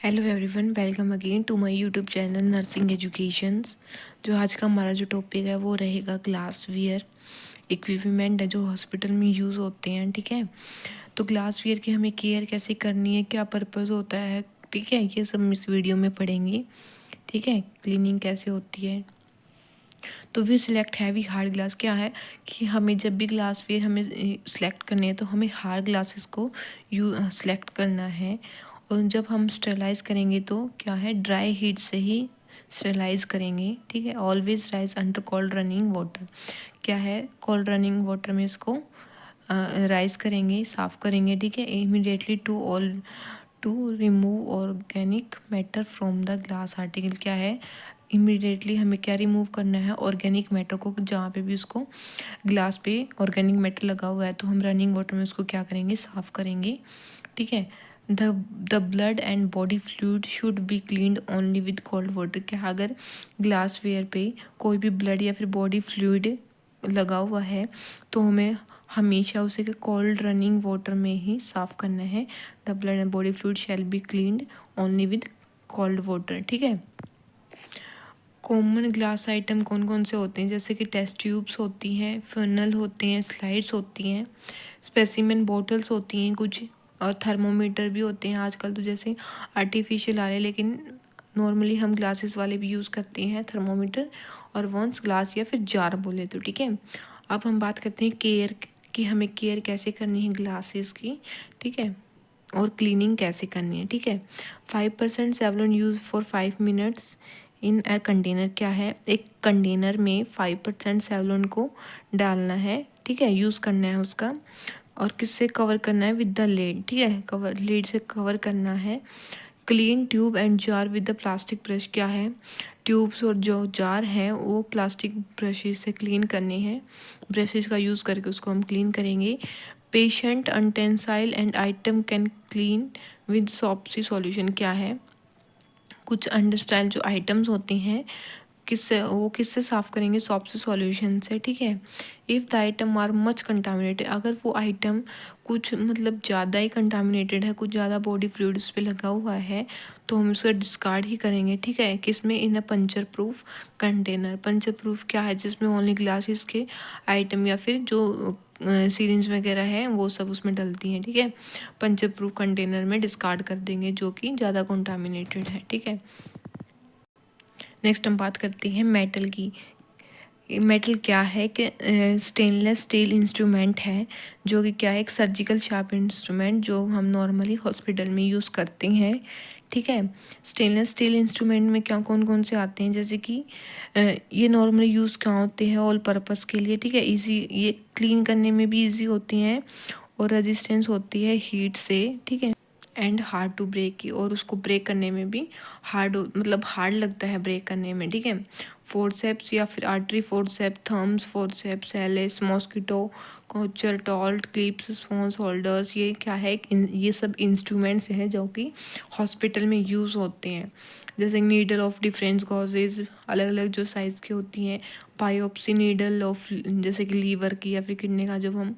Hello everyone, welcome again to my YouTube channel nursing educations. जो आज का हमारा जो टॉपिक है वो रहेगा ग्लास वियर इक्विपमेंट है जो हॉस्पिटल में यूज़ होते हैं। ठीक है, तो ग्लास वियर की हमें केयर कैसे करनी है, क्या पर्पस होता है, ठीक है, ये सब हम इस वीडियो में पढ़ेंगे। ठीक है, क्लीनिंग कैसे होती है। तो we select heavy hard glass क्या है कि हमें जब भी ग्लास वेयर हमें सिलेक्ट करने हैं तो हमें हार्ड ग्लासेस को सिलेक्ट करना है। और जब हम स्टेरलाइज करेंगे तो क्या है, ड्राई हीट से ही स्टेरलाइज करेंगे। ठीक है, always rise under cold running water. क्या है, कोल्ड रनिंग वाटर में इसको राइस करेंगे, साफ़ करेंगे। ठीक है, immediately to remove organic matter from the glass article. क्या है, इमीडिएटली हमें क्या रिमूव करना है, ऑर्गेनिक मैटर को। जहाँ पे भी उसको ग्लास पे ऑर्गेनिक मैटर लगा हुआ है तो हम रनिंग वाटर में उसको क्या करेंगे, साफ़ करेंगे। ठीक है, the blood and body fluid should be cleaned only with cold water. क्या, अगर ग्लास वेयर पे कोई भी ब्लड या फिर बॉडी फ्लूइड लगा हुआ है तो हमें हमेशा उसे कोल्ड रनिंग वाटर में ही साफ़ करना है। The blood and body fluid shall be cleaned only with cold water. ठीक है, कॉमन ग्लास आइटम कौन कौन से होते हैं, जैसे कि टेस्ट ट्यूब्स होती हैं, फनल होते हैं, स्लाइड्स होती हैं, स्पेसिमेन बॉटल्स होती हैं कुछ, और थर्मोमीटर भी होते हैं आजकल। तो जैसे आर्टिफिशियल आ रहे हैं लेकिन नॉर्मली हम ग्लासेस वाले भी यूज़ करते हैं थर्मोमीटर, और वंस ग्लास या फिर जार बोले तो। ठीक है, अब हम बात करते हैं केयर कि हमें केयर कैसे करनी है ग्लासेस की। ठीक है, और क्लीनिंग कैसे करनी है। ठीक है, 5% Savlon use for 5 minutes in a container. क्या है, एक कंटेनर में 5% सेवलॉन को डालना है। ठीक है, यूज़ करना है उसका, और किससे कवर करना है, विद द लेड। ठीक है, कवर लेड से कवर करना है। Clean tube and jar with the plastic brush. क्या है, ट्यूब्स और जो जार हैं वो प्लास्टिक ब्रशेज से क्लीन करने हैं, ब्रशेज का यूज़ करके उसको हम क्लीन करेंगे। Patient utensil and item can clean with soapy solution. क्या है, कुछ अंडरस्टाइल जो आइटम्स होते हैं किससे साफ़ करेंगे, सॉप्सी सॉल्यूशन से। ठीक है, if the item are much contaminated, अगर वो आइटम कुछ मतलब ज़्यादा ही कंटामिनेटेड है, कुछ ज़्यादा बॉडी फ्लूइड्स पे लगा हुआ है तो हम उसका डिस्कार्ड ही करेंगे। ठीक है, किसमें, in a puncture proof container. Puncture proof क्या है, जिसमें ओनली ग्लासेस के आइटम या फिर जो सीरिंज वगैरह है वो सब उसमें डलती हैं। ठीक है, पंचर प्रूफ कंटेनर में डिस्कार्ड कर देंगे जो कि ज़्यादा कंटामिनेटेड है। ठीक है, नेक्स्ट हम बात करते हैं मेटल की। मेटल क्या है कि स्टेनलेस स्टील इंस्ट्रूमेंट है जो कि क्या है, एक सर्जिकल शार्प इंस्ट्रूमेंट जो हम नॉर्मली हॉस्पिटल में यूज़ करते हैं। ठीक है, स्टेनलेस स्टील इंस्ट्रूमेंट में क्या कौन कौन से आते हैं, जैसे कि ये नॉर्मली यूज़ कहाँ होते हैं, ऑल पर्पस के लिए। ठीक है, इजी, ये क्लीन करने में भी इजी होती हैं और रेजिस्टेंस होती है हीट से। ठीक है, एंड हार्ड टू ब्रेक की, और उसको ब्रेक करने में भी मतलब हार्ड लगता है ब्रेक करने में। ठीक है, फोर्सेप्स या फिर artery forcep, thumbs forceps, Allis, mosquito, Kocher, टॉल्ट, क्लिप्स, स्पॉन्स होल्डर्स, ये क्या है, ये सब इंस्ट्रूमेंट्स हैं जो कि हॉस्पिटल में यूज़ होते हैं। जैसे नीडल ऑफ डिफरेंट कॉजेज, अलग अलग जो साइज़ की होती हैं। बायोप्सी नीडल ऑफ, जैसे कि लीवर की या फिर किडनी का जब हम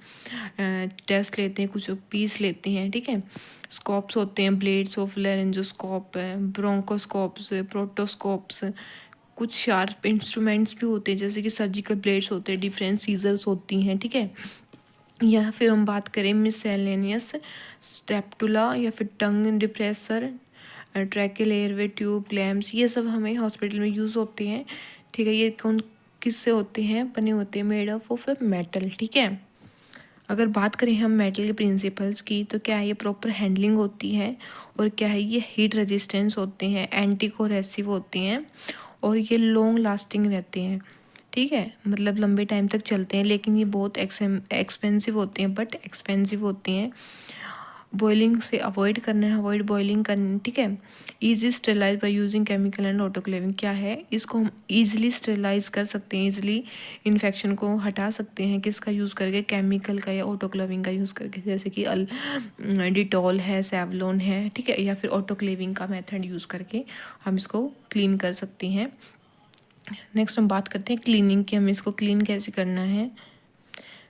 टेस्ट लेते हैं, कुछ पीस लेते हैं। ठीक है, स्कोप्स होते हैं, ब्लेड्स ऑफ लेरेंजोस्कोप है, ब्रोंकोस्कोप्स, प्रोटोस्कोप्स, कुछ शार्प इंस्ट्रूमेंट्स भी होते हैं जैसे कि सर्जिकल ब्लेड्स होते हैं, डिफरेंट सीजर्स होती हैं। ठीक है, या फिर हम बात करें मिसलेनियस स्टेप्टुला या फिर tongue depressor, tracheal airway tube, clamps, ये सब हमें हॉस्पिटल में यूज़ होते हैं। ठीक है, ये कौन किससे होते हैं, बने होते हैं, मेड ऑफ मेटल। ठीक है, अगर बात करें हम मेटल के प्रिंसिपल्स की तो क्या है, ये प्रॉपर हैंडलिंग होती है, और क्या है, ये हीट रेजिस्टेंस होते हैं, एंटी कोरेसिव होते हैं, और ये लॉन्ग लास्टिंग रहते हैं। ठीक है, मतलब लंबे टाइम तक चलते हैं, लेकिन ये बहुत एक्सपेंसिव होते हैं, बट एक्सपेंसिव होते हैं। बॉइलिंग से अवॉइड करना है, अवॉइड बॉइलिंग करनी। ठीक है, easy sterilise by using chemical and autoclaving. क्या है, इसको हम ईजिली स्टेलाइज कर सकते हैं, ईजिली इन्फेक्शन को हटा सकते हैं, किसका यूज़ करके, केमिकल का या ऑटोक्लेविंग का यूज़ करके, जैसे कि डिटॉल है, सेवलॉन है। ठीक है, या फिर ऑटोक्लेविंग का मेथड यूज़ करके हम इसको क्लीन कर सकते हैं। नेक्स्ट हम बात करते हैं क्लीनिंग की, हमें इसको क्लीन कैसे करना है।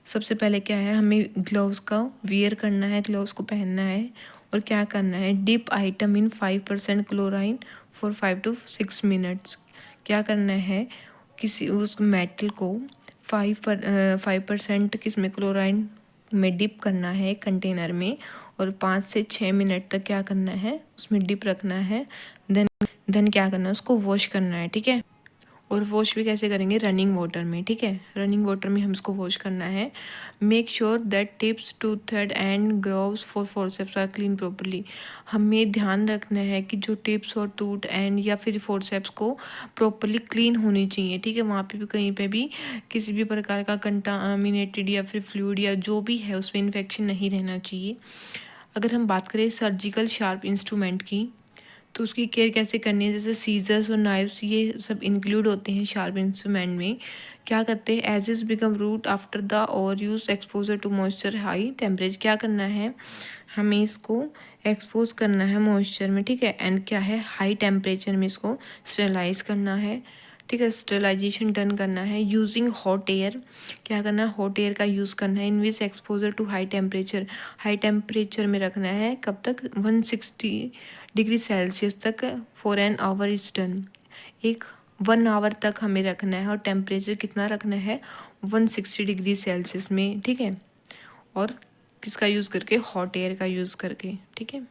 सबसे पहले क्या है, हमें ग्लव्स का वियर करना है, ग्लव्स को पहनना है, और क्या करना है, dip item in 5% chlorine for 5 to 6 minutes. क्या करना है, किसी उस मेटल को 5% किस में, क्लोराइन में डिप करना है कंटेनर में, और 5 से 6 मिनट तक क्या करना है, उसमें डिप रखना है। देन क्या करना है, उसको वॉश करना है, ठीक है। और वॉश भी कैसे करेंगे, रनिंग वाटर में, ठीक है। रनिंग वाटर में हम इसको वॉश करना है। Make sure that tips, tooth thread and grooves for forceps are clean properly. हमें ध्यान रखना है कि जो टिप्स और टूथ एंड या फिर फोर्सेप्स को प्रॉपरली क्लीन होनी चाहिए, ठीक है। वहाँ पे भी कहीं पे भी किसी भी प्रकार का कंटामिनेटेड या फिर फ्लूइड या जो भी है उसमें इन्फेक्शन नहीं रहना चाहिए। अगर हम बात करें सर्जिकल शार्प इंस्ट्रूमेंट की, तो उसकी केयर कैसे करनी है, जैसे सीजर्स और नाइफ्स ये सब इंक्लूड होते हैं शार्प इंस्ट्रूमेंट में। क्या करते हैं, edge is become root after the over use exposure to moisture high temperature. क्या करना है, हमें इसको एक्सपोज करना है मॉइस्चर में, ठीक है। एंड क्या है, हाई टेम्परेचर में इसको स्टेलाइज करना है, ठीक है। स्टेलाइजेशन डन करना है यूजिंग हॉट एयर। क्या करना है, हॉट एयर का यूज़ करना है। In which exposure to high temperature, high temperature में रखना है, कब तक, 160 डिग्री सेल्सियस तक for an hour is done. 1 hour तक हमें रखना है, और टेम्परेचर कितना रखना है, 160 डिग्री सेल्सियस में, ठीक है। और किसका यूज़ करके, हॉट एयर का यूज़ करके, ठीक है।